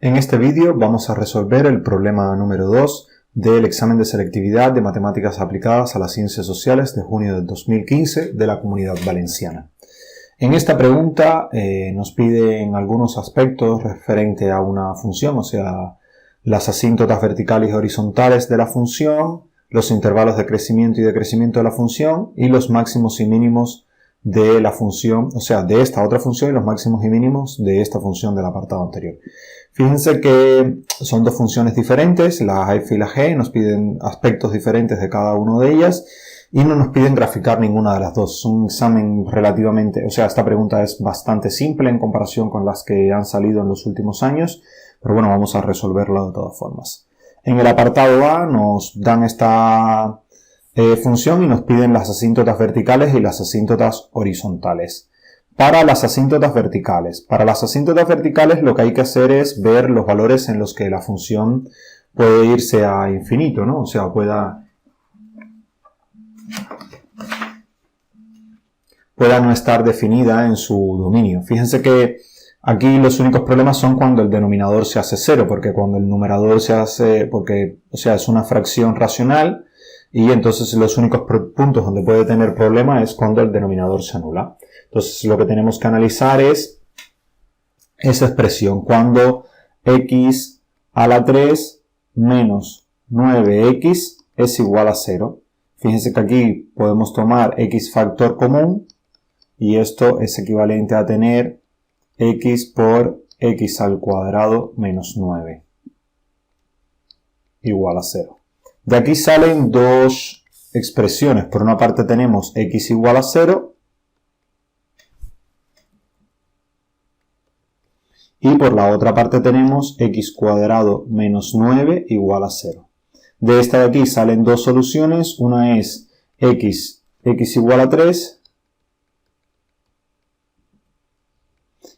En este vídeo vamos a resolver el problema número 2 del examen de selectividad de matemáticas aplicadas a las ciencias sociales de junio del 2015 de la Comunidad Valenciana. En esta pregunta nos piden algunos aspectos referente a una función, o sea, las asíntotas verticales y horizontales de la función, los intervalos de crecimiento y decrecimiento de la función y los máximos y mínimos de la función, o sea, de esta otra función y los máximos y mínimos de esta función del apartado anterior. Fíjense que son dos funciones diferentes, la f y la g, nos piden aspectos diferentes de cada una de ellas y no nos piden graficar ninguna de las dos. Es un examen relativamente, o sea, esta pregunta es bastante simple en comparación con las que han salido en los últimos años, pero bueno, vamos a resolverla de todas formas. En el apartado A nos dan esta función y nos piden las asíntotas verticales y las asíntotas horizontales. Para las asíntotas verticales lo que hay que hacer es ver los valores en los que la función puede irse a infinito, ¿no? O sea, pueda no estar definida en su dominio. Fíjense que aquí los únicos problemas son cuando el denominador se hace cero, porque cuando el numerador se hace, o sea, es una fracción racional, y entonces los únicos puntos donde puede tener problema es cuando el denominador se anula. Entonces lo que tenemos que analizar es esa expresión, cuando x a la 3 menos 9x es igual a 0. Fíjense que aquí podemos tomar x factor común y esto es equivalente a tener x por x al cuadrado menos 9 igual a 0. De aquí salen dos expresiones. Por una parte tenemos x igual a 0 y por la otra parte tenemos x cuadrado menos 9 igual a 0. De esta de aquí salen dos soluciones. Una es x igual a 3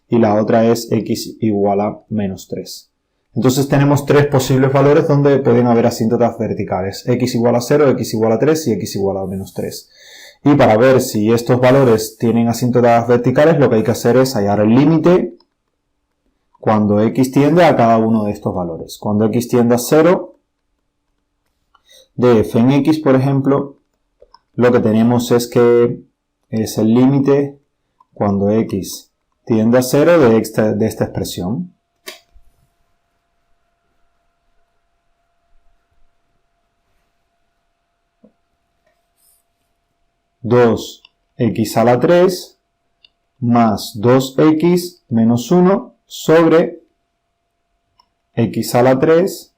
y la otra es x igual a menos 3. Entonces tenemos tres posibles valores donde pueden haber asíntotas verticales. X igual a 0, x igual a 3 y x igual a menos 3. Y para ver si estos valores tienen asíntotas verticales, lo que hay que hacer es hallar el límite cuando x tiende a cada uno de estos valores. Cuando x tiende a 0, de f en x, por ejemplo, lo que tenemos es que es el límite cuando x tiende a 0 de esta expresión. Dos x a la 3 más 2x menos 1 sobre x a la 3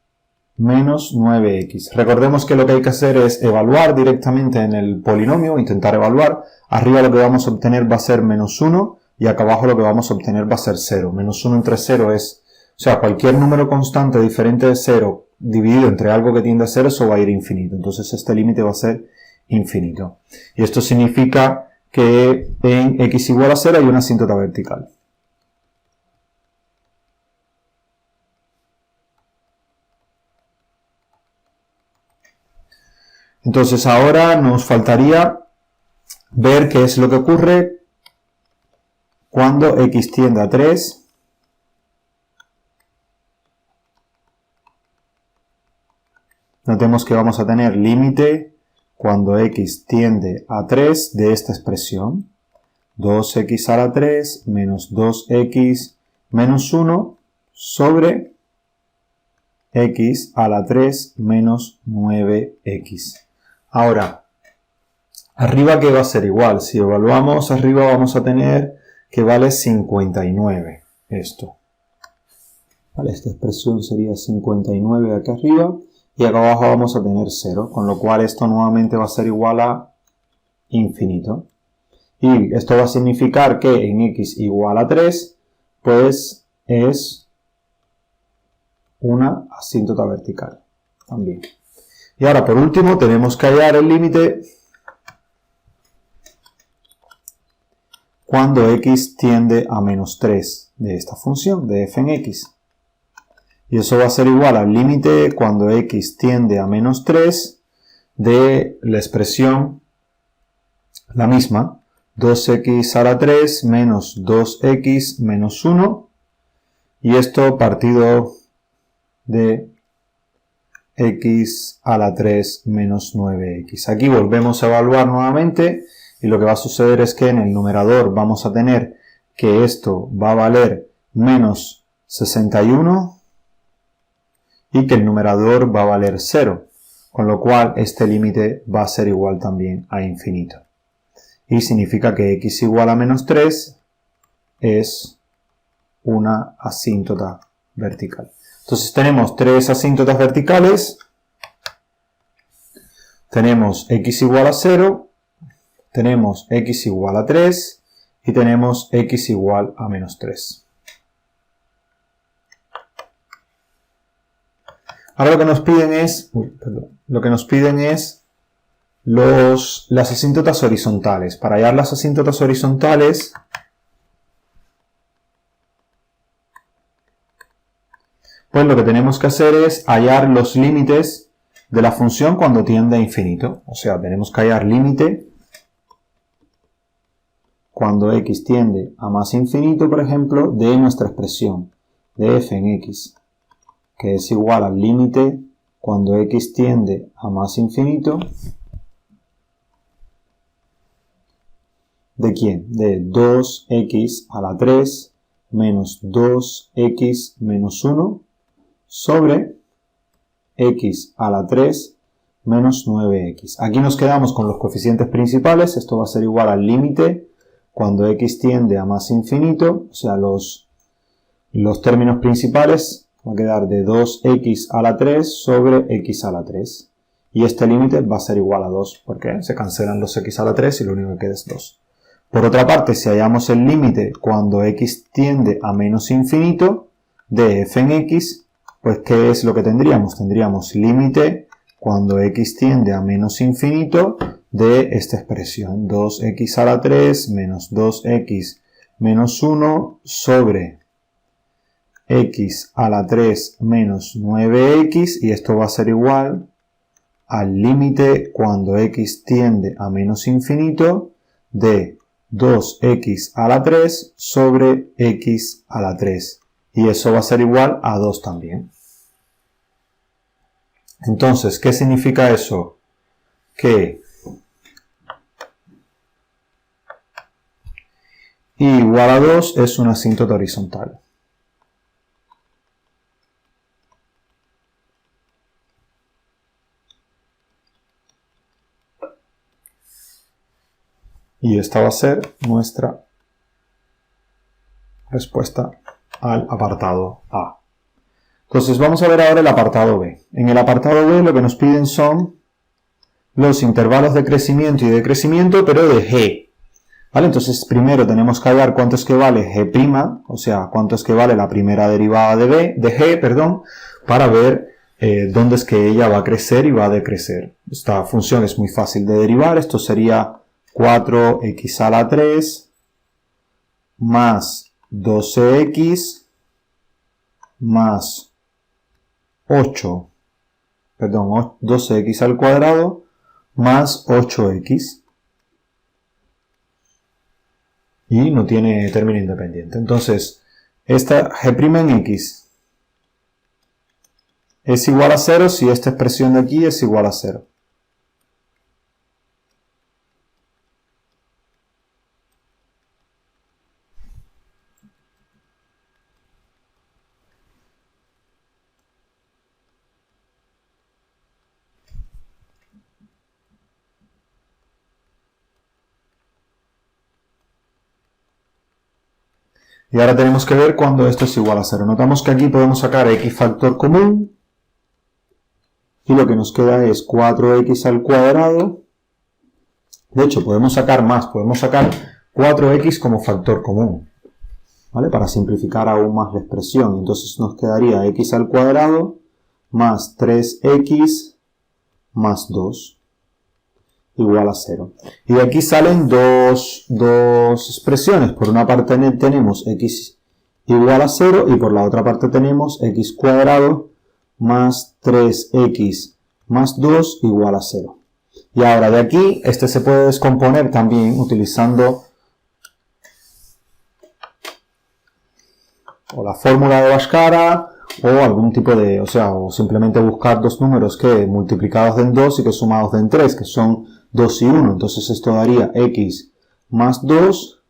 menos 9x. Recordemos que lo que hay que hacer es evaluar directamente en el polinomio, intentar evaluar. Arriba lo que vamos a obtener va a ser menos 1 y acá abajo lo que vamos a obtener va a ser 0. Menos 1 entre 0 es, o sea, cualquier número constante diferente de 0 dividido entre algo que tiende a 0, eso va a ir infinito. Entonces este límite va a ser infinito. Y esto significa que en x igual a 0 hay una asíntota vertical. Entonces ahora nos faltaría ver qué es lo que ocurre cuando x tiende a 3 notemos que vamos a tener límite cuando x tiende a 3 de esta expresión, 2x a la 3 menos 2x menos 1 sobre x a la 3 menos 9x. Ahora, arriba que va a ser igual, si evaluamos arriba vamos a tener que vale 59 esto. Vale, esta expresión sería 59 aquí arriba. Y acá abajo vamos a tener 0, con lo cual esto nuevamente va a ser igual a infinito. Y esto va a significar que en x igual a 3, pues es una asíntota vertical también. Y ahora por último tenemos que hallar el límite cuando x tiende a menos 3 de esta función, de f en x. Y eso va a ser igual al límite cuando x tiende a menos 3 de la expresión, la misma, 2x a la 3 menos 2x menos 1 y esto partido de x a la 3 menos 9x. Aquí volvemos a evaluar nuevamente y lo que va a suceder es que en el numerador vamos a tener que esto va a valer menos 61 y que el numerador va a valer 0, con lo cual este límite va a ser igual también a infinito. Y significa que x igual a menos 3 es una asíntota vertical. Entonces tenemos tres asíntotas verticales, tenemos x igual a 0, tenemos x igual a 3 y tenemos x igual a menos 3. Ahora lo que nos piden es, las asíntotas horizontales. Para hallar las asíntotas horizontales, pues lo que tenemos que hacer es hallar los límites de la función cuando tiende a infinito. O sea, tenemos que hallar límite cuando x tiende a más infinito, por ejemplo, de nuestra expresión de f en x, que es igual al límite cuando x tiende a más infinito. ¿De quién? De 2x a la 3 menos 2x menos 1 sobre x a la 3 menos 9x. Aquí nos quedamos con los coeficientes principales. Esto va a ser igual al límite cuando x tiende a más infinito. O sea, los términos principales va a quedar de 2x a la 3 sobre x a la 3. Y este límite va a ser igual a 2 porque se cancelan los x a la 3 y lo único que queda es 2. Por otra parte, si hallamos el límite cuando x tiende a menos infinito de f en x, pues ¿qué es lo que tendríamos? Tendríamos límite cuando x tiende a menos infinito de esta expresión, 2x a la 3 menos 2x menos 1 sobre x a la 3 menos 9x, y esto va a ser igual al límite cuando x tiende a menos infinito de 2x a la 3 sobre x a la 3. Y eso va a ser igual a 2 también. Entonces, ¿qué significa eso? Que y igual a 2 es una asíntota horizontal. Y esta va a ser nuestra respuesta al apartado A. Entonces vamos a ver ahora el apartado B. En el apartado B lo que nos piden son los intervalos de crecimiento y decrecimiento, pero de G. ¿Vale? Entonces primero tenemos que hallar cuánto es que vale G', o sea, cuánto es que vale la primera derivada de G, para ver dónde es que ella va a crecer y va a decrecer. Esta función es muy fácil de derivar. Esto sería 4x a la 3 más 12x más 12x al cuadrado más 8x. Y no tiene término independiente. Entonces, esta g' en x es igual a 0 si esta expresión de aquí es igual a 0. Y ahora tenemos que ver cuando esto es igual a 0. Notamos que aquí podemos sacar x factor común. Y lo que nos queda es 4x al cuadrado. De hecho, podemos sacar más. Podemos sacar 4x como factor común, ¿vale? Para simplificar aún más la expresión. Entonces nos quedaría x al cuadrado más 3x más 2. Igual a 0. Y de aquí salen dos expresiones. Por una parte tenemos x igual a 0 y por la otra parte tenemos x cuadrado más 3x más 2 igual a 0. Y ahora de aquí, este se puede descomponer también utilizando o la fórmula de Bhaskara o algún tipo de, o simplemente buscar dos números que multiplicados den 2 y que sumados den 3, que son 2 y 1. Entonces esto daría x más 2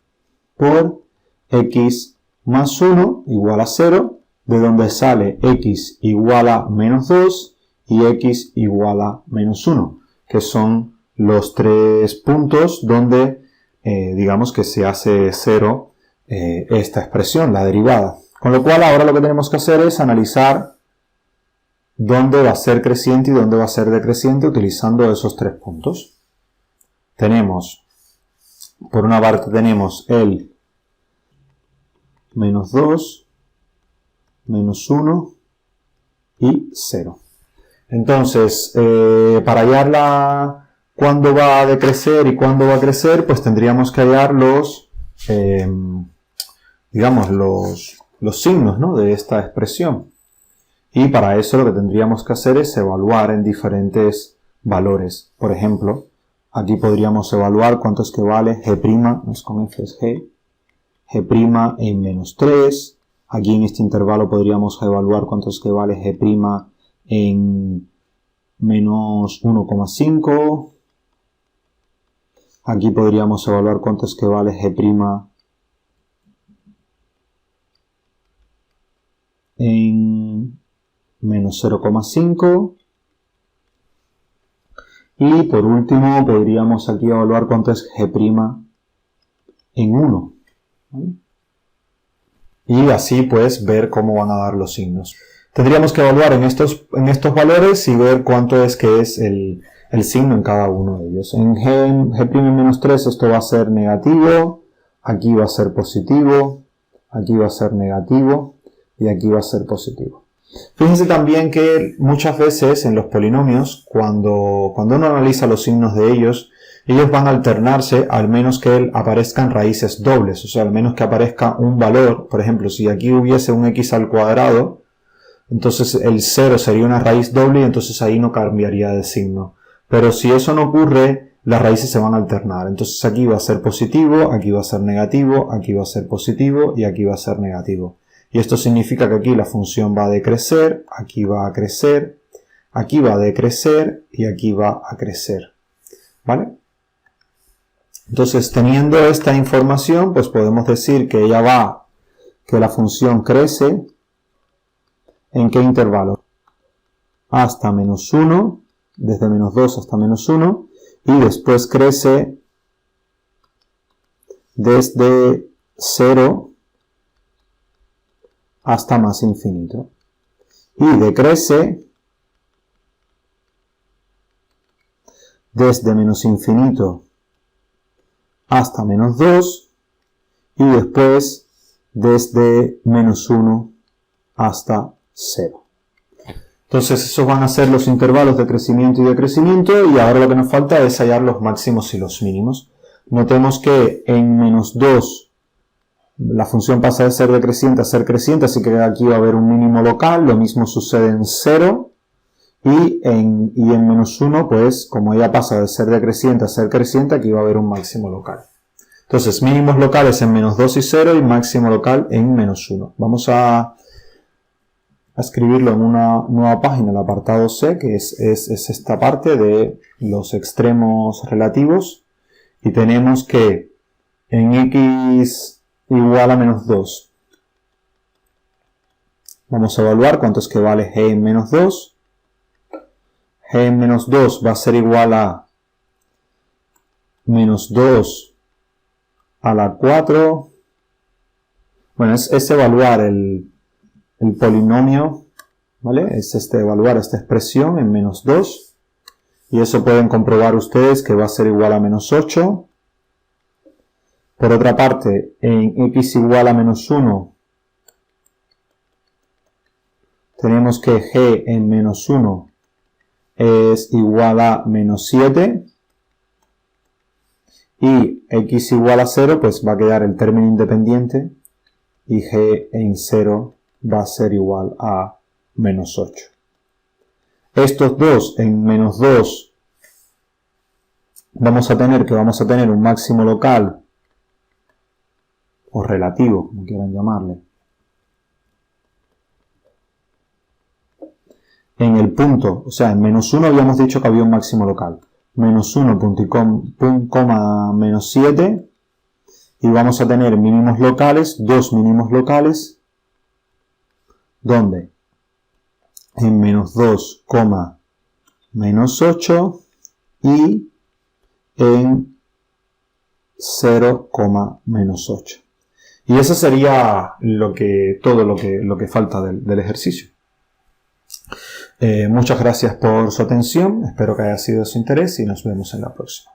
por x más 1 igual a 0, de donde sale x igual a menos 2 y x igual a menos 1, que son los tres puntos donde digamos que se hace 0 esta expresión, la derivada. Con lo cual ahora lo que tenemos que hacer es analizar dónde va a ser creciente y dónde va a ser decreciente utilizando esos tres puntos. Tenemos, por una parte tenemos el menos 2, menos 1 y 0. Entonces, para hallar cuándo va a decrecer y cuándo va a crecer, pues tendríamos que hallar los signos, ¿no?, de esta expresi'ón. Y para eso lo que tendríamos que hacer es evaluar en diferentes valores. Por ejemplo, aquí podríamos evaluar cuánto es que vale g', no es con f, es g' en menos 3. Aquí en este intervalo podríamos evaluar cuánto es que vale g' en menos 1,5. Aquí podríamos evaluar cuánto es que vale g' en menos 0,5. Y por último podríamos aquí evaluar cuánto es g' en 1. ¿Vale? Y así pues ver cómo van a dar los signos. Tendríamos que evaluar en estos valores y ver cuánto es que es el signo en cada uno de ellos. En g' en menos 3 esto va a ser negativo, aquí va a ser positivo, aquí va a ser negativo y aquí va a ser positivo. Fíjense también que muchas veces en los polinomios, cuando uno analiza los signos de ellos van a alternarse al menos que aparezcan raíces dobles, o sea, al menos que aparezca un valor. Por ejemplo, si aquí hubiese un x al cuadrado, entonces el 0 sería una raíz doble y entonces ahí no cambiaría de signo. Pero si eso no ocurre, las raíces se van a alternar. Entonces aquí va a ser positivo, aquí va a ser negativo, aquí va a ser positivo y aquí va a ser negativo. Y esto significa que aquí la función va a decrecer, aquí va a crecer, aquí va a decrecer y aquí va a crecer. ¿Vale? Entonces, teniendo esta información, pues podemos decir que que la función crece. ¿En qué intervalo? Hasta menos 1, desde menos 2 hasta menos 1, y después crece desde 0 hasta más infinito. Y decrece desde menos infinito hasta menos 2 y después desde menos 1 hasta 0. Entonces esos van a ser los intervalos de crecimiento y decrecimiento y ahora lo que nos falta es hallar los máximos y los mínimos. Notemos que en menos 2 la función pasa de ser decreciente a ser creciente, así que aquí va a haber un mínimo local. Lo mismo sucede en 0 y en menos 1, pues como ella pasa de ser decreciente a ser creciente, aquí va a haber un máximo local. Entonces, mínimos locales en menos 2 y 0 y máximo local en menos 1. Vamos a escribirlo en una nueva página, el apartado C, que es esta parte de los extremos relativos. Y tenemos que en x igual a menos 2, vamos a evaluar cuánto es que vale g en menos 2. G en menos 2 va a ser igual a menos 2 a la 4. Bueno, es evaluar el polinomio, ¿vale? Es evaluar esta expresión en menos 2. Y eso pueden comprobar ustedes que va a ser igual a menos 8. Por otra parte, en x igual a menos 1, tenemos que g en menos 1 es igual a menos 7. Y x igual a 0, pues va a quedar el término independiente. Y g en 0 va a ser igual a menos 8. Estos dos en menos 2 vamos a tener un máximo local o relativo, como quieran llamarle, en el punto, o sea, en menos 1 habíamos dicho que había un máximo local. Menos 1, menos 7. Y vamos a tener mínimos locales, 2 mínimos locales. ¿Dónde? En menos 2, menos 8 y en 0, menos 8. Y eso sería todo lo que falta del ejercicio. Muchas gracias por su atención, espero que haya sido de su interés y nos vemos en la próxima.